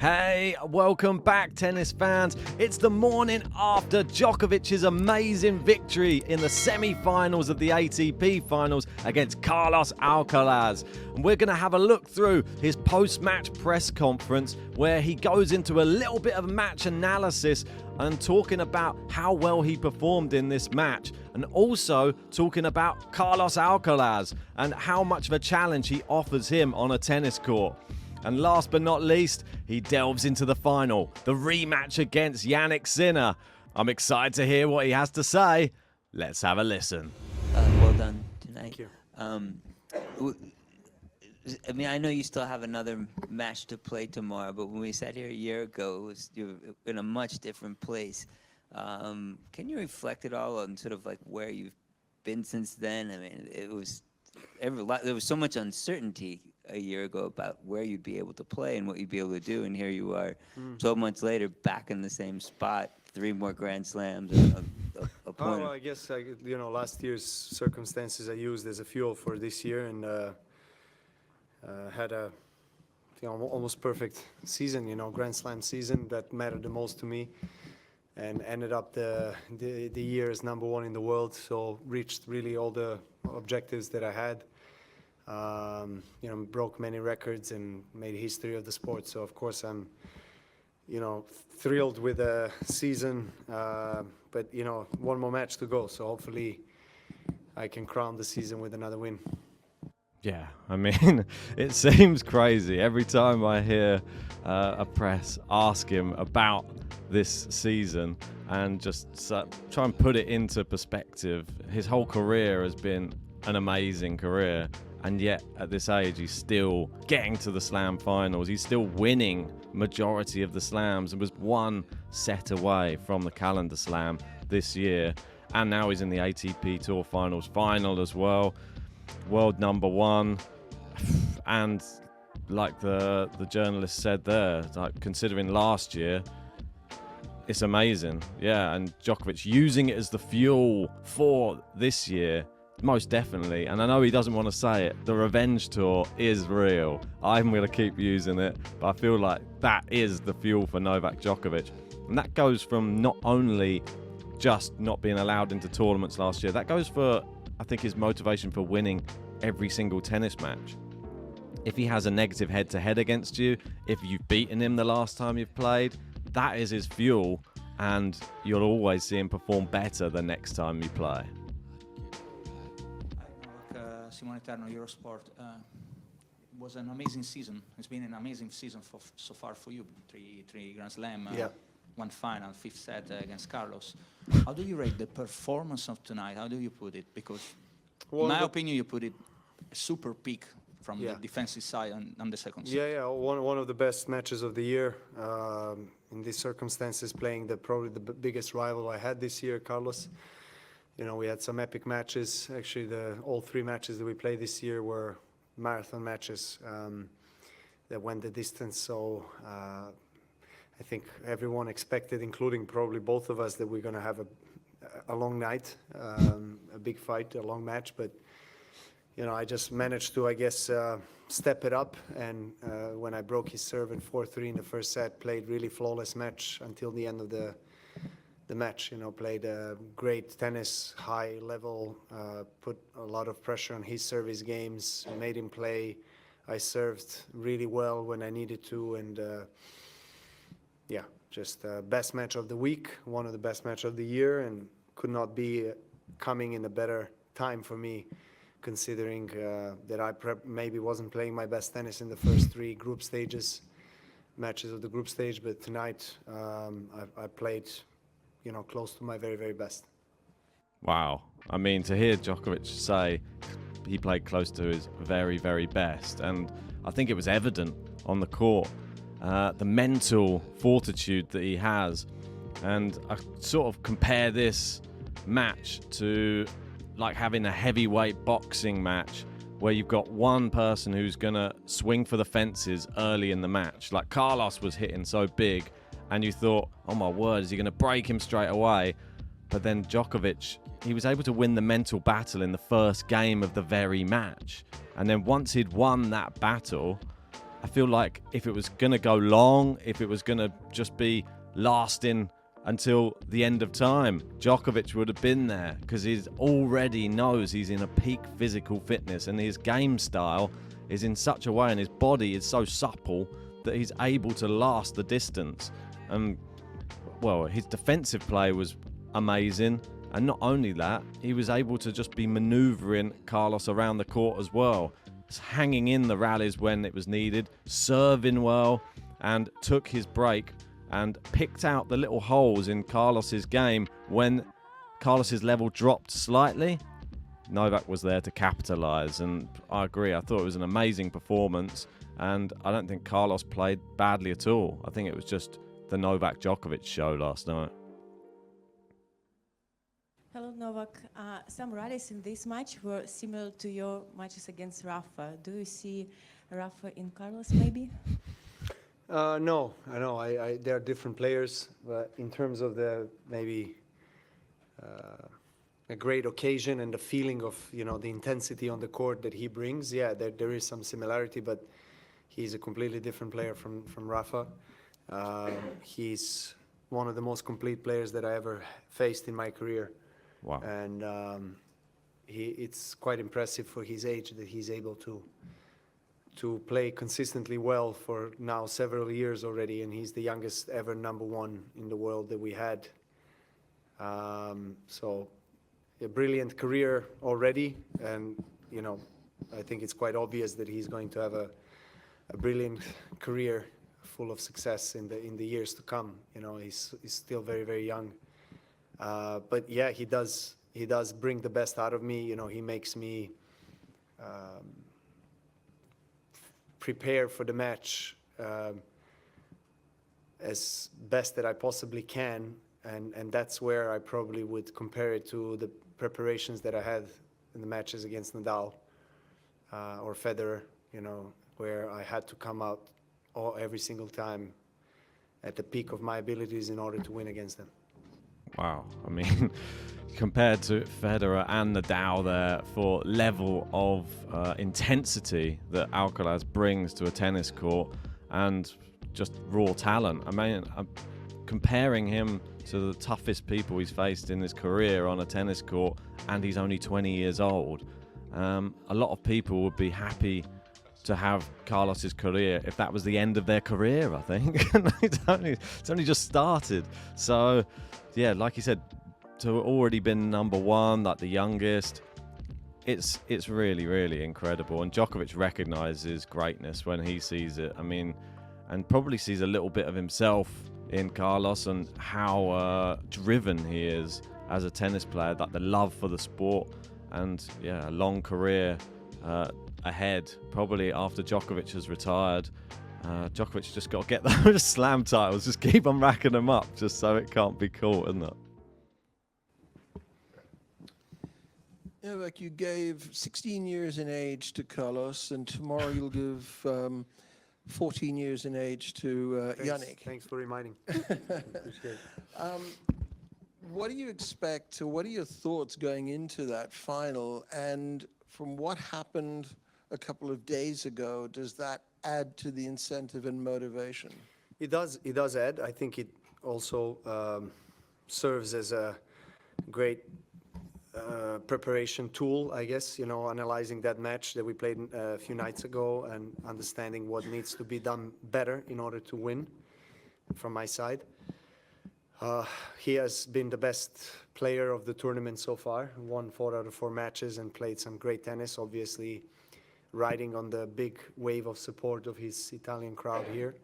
Hey, welcome back, tennis fans. It's the morning after Djokovic's amazing victory in the semi-finals of the ATP Finals against Carlos Alcaraz. And we're going to have a look through his post-match press conference where he goes into a little bit of match analysis and talking about how well he performed in this match, and also talking about Carlos Alcaraz and how much of a challenge he offers him on a tennis court. And last but not least, he delves into the final, the rematch against Jannik Sinner. I'm excited to hear what he has to say. Let's have a listen. Well done tonight. Thank you. I mean, I know you still have another match to play tomorrow, but when we sat here a year ago, you were in a much different place. Can you reflect at all on sort of like where you've been since then? I mean, there was so much uncertainty a year ago about where you'd be able to play and what you'd be able to do, and here you are 12 months later back in the same spot, 3 more Grand Slams, a point. I guess last year's circumstances I used as a fuel for this year, and had a almost perfect season, Grand Slam season that mattered the most to me, and ended up the year as #1 in the world, so reached really all the objectives that I had. Broke many records and made history of the sport. So of course I'm, thrilled with the season. But one more match to go. So hopefully I can crown the season with another win. Yeah, I mean, it seems crazy. Every time I hear a press ask him about this season and just try and put it into perspective, his whole career has been an amazing career. And yet, at this age, he's still getting to the Slam finals. He's still winning majority of the Slams and was 1 set away from the calendar Slam this year. And now he's in the ATP Tour Finals final as well. World #1. And like the journalist said there, like considering last year, it's amazing. Yeah, and Djokovic using it as the fuel for this year. Most definitely, and I know he doesn't want to say it, the revenge tour is real. I'm going to keep using it, but I feel like that is the fuel for Novak Djokovic. And that goes from not only just not being allowed into tournaments last year, that goes for, I think, his motivation for winning every single tennis match. If he has a negative head-to-head against you, if you've beaten him the last time you've played, that is his fuel, and you'll always see him perform better the next time you play. Simone Eterno, Eurosport. Was an amazing season. It's been an amazing season so far for you. Three Grand Slam, 1 final, 5th set against Carlos. How do you rate the performance of tonight? How do you put it? Because, in my opinion, you put it a super peak from the defensive side on the second set. Yeah, one of the best matches of the year. In these circumstances, playing probably the biggest rival I had this year, Carlos. We had some epic matches. Actually, all 3 matches that we played this year were marathon matches that went the distance. So I think everyone expected, including probably both of us, that we're going to have a long night, a big fight, a long match. But, I just managed to, step it up. And when I broke his serve in 4-3 in the first set, played really flawless match until the end of the match, played great tennis, high level, put a lot of pressure on his service games, made him play. I served really well when I needed to, and just best match of the week, one of the best match of the year, and could not be coming in a better time for me, considering that I maybe wasn't playing my best tennis in the first 3 group stages, matches of the group stage, but tonight I played close to my very, very best. Wow. I mean, to hear Djokovic say he played close to his very, very best, and I think it was evident on the court, the mental fortitude that he has. And I sort of compare this match to like having a heavyweight boxing match where you've got one person who's going to swing for the fences early in the match. Like Carlos was hitting so big, and you thought, oh my word, is he going to break him straight away? But then Djokovic, he was able to win the mental battle in the first game of the very match. And then once he'd won that battle, I feel like if it was going to go long, if it was going to just be lasting until the end of time, Djokovic would have been there, because he already knows he's in a peak physical fitness, and his game style is in such a way, and his body is so supple that he's able to last the distance. And well, his defensive play was amazing, and not only that, he was able to just be manoeuvring Carlos around the court as well, hanging in the rallies when it was needed, serving well, and took his break and picked out the little holes in Carlos's game when Carlos's level dropped slightly. Novak was there to capitalize, and I agree, I thought it was an amazing performance, and I don't think Carlos played badly at all. I think it was just the Novak Djokovic show last night. Hello, Novak. Some rallies in this match were similar to your matches against Rafa. Do you see Rafa in Carlos, maybe? No, I know. They are different players, but in terms of the maybe a great occasion and the feeling of, you know, the intensity on the court that he brings, yeah, there is some similarity, but he's a completely different player from Rafa. He's one of the most complete players that I ever faced in my career. Wow. And it's quite impressive for his age that he's able to play consistently well for now several years already, and he's the youngest ever #1 in the world that we had. So a brilliant career already, and you know, I think it's quite obvious that he's going to have a brilliant career full of success in the years to come. You know, he's still very, very young. But yeah, he does bring the best out of me. You know, he makes me prepare for the match as best that I possibly can, and that's where I probably would compare it to the preparations that I had in the matches against Nadal or Federer. You know, where I had to come out every single time at the peak of my abilities in order to win against them. Wow, I mean, compared to Federer and Nadal there for level of intensity that Alcaraz brings to a tennis court and just raw talent. I mean, I'm comparing him to the toughest people he's faced in his career on a tennis court, and he's only 20 years old. A lot of people would be happy to have Carlos's career if that was the end of their career, I think. It's only just started. So, yeah, like you said, to have already been #1, like the youngest, it's really, really incredible. And Djokovic recognises greatness when he sees it. I mean, and probably sees a little bit of himself in Carlos and how driven he is as a tennis player, like the love for the sport, and yeah, a long career ahead, probably after Djokovic has retired. Djokovic just got to get those slam titles, just keep on racking them up, just so it can't be caught, isn't it? Novak, you gave 16 years in age to Carlos, and tomorrow you'll give 14 years in age to Yannick. Thanks for reminding. Appreciate it. What do you expect, or what are your thoughts going into that final? And from what happened a couple of days ago, does that add to the incentive and motivation? It does add. I think it also serves as a great preparation tool, I guess, you know, analyzing that match that we played a few nights ago and understanding what needs to be done better in order to win from my side. He has been the best player of the tournament so far, won 4 out of 4 matches and played some great tennis, obviously riding on the big wave of support of his Italian crowd here.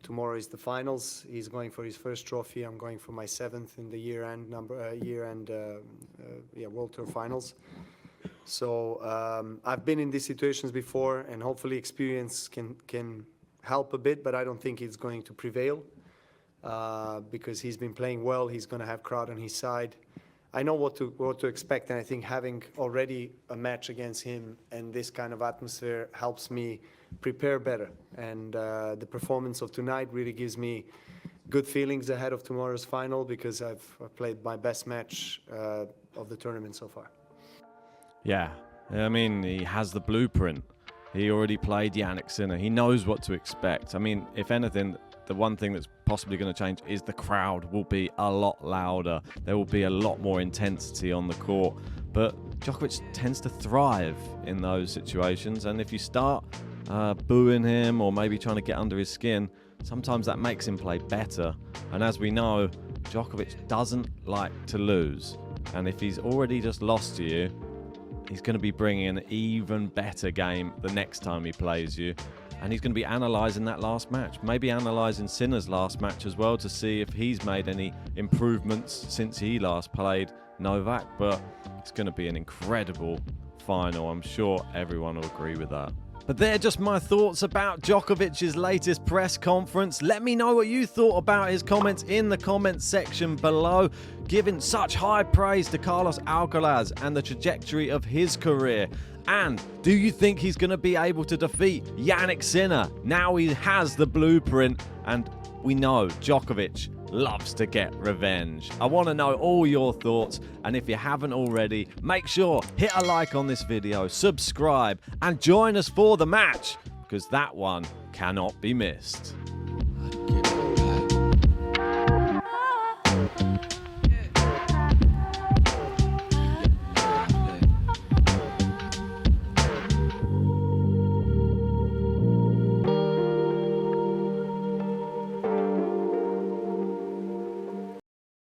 Tomorrow is the finals. He's going for his first trophy. I'm going for my 7th in the year-end World Tour Finals. So I've been in these situations before, and hopefully experience can help a bit, but I don't think it's going to prevail because he's been playing well. He's going to have crowd on his side. I know what to expect, and I think having already a match against him and this kind of atmosphere helps me prepare better. And the performance of tonight really gives me good feelings ahead of tomorrow's final because I've played my best match of the tournament so far. Yeah, I mean, he has the blueprint. He already played Jannik Sinner. He knows what to expect. I mean, if anything, the one thing that's possibly going to change is the crowd will be a lot louder. There will be a lot more intensity on the court. But Djokovic tends to thrive in those situations. And if you start booing him or maybe trying to get under his skin, sometimes that makes him play better. And as we know, Djokovic doesn't like to lose. And if he's already just lost to you, he's going to be bringing an even better game the next time he plays you. And he's going to be analysing that last match. Maybe analysing Sinner's last match as well to see if he's made any improvements since he last played Novak. But it's going to be an incredible final. I'm sure everyone will agree with that. But they're just my thoughts about Djokovic's latest press conference. Let me know what you thought about his comments in the comments section below, giving such high praise to Carlos Alcaraz and the trajectory of his career. And do you think he's going to be able to defeat Jannik Sinner? Now he has the blueprint, and we know Djokovic loves to get revenge. I want to know all your thoughts, and if you haven't already, make sure hit a like on this video, subscribe, and join us for the match, because that one cannot be missed.